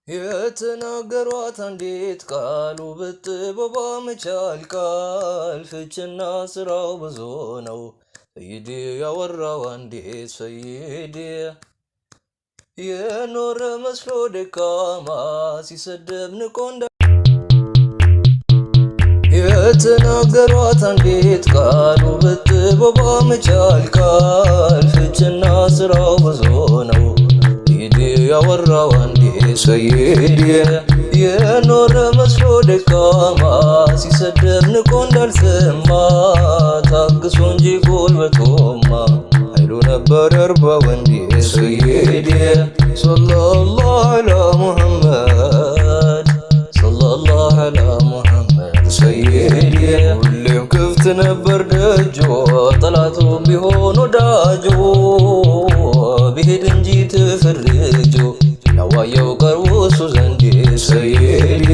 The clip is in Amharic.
የተናገሯት አንዲት ቃል ውበት ጥበቧ መቻል ቃል ፍችና ስራው ብዙ ነው። ሰይዴ ያወራው አንዲት ሰይዴ የኖረ መስሎ ደካማ ሲሰደብ ንቆ የተናገሯት አንዲት ቃል ውበት ጥበቧ መቻል ቃል ፍችና ስራው ብዙ ነው። ሰይዴ ያወራው አንዲት ሰይዴ የኖረ መስሎ ደካማ ሲሰደብ ንቆ እንዳልሰማ ታግሶ እንጂ ጉልበቱማ ኃይሉ ነበር የአርባው አንዲት ሰይዴ ሰለላሁ ዐላ ሙሐመድ ሰለላሁ ዐላ ሙሐመድ ሰይዴ ሁሌም ክፍት ነበር ደጆ ጠላቱ ቢሆን ወዳጆ ቢሄድ እንጂ ተፈርጆ ያዋየው ቀርቦ እሱ ዘንድ ሰይዴ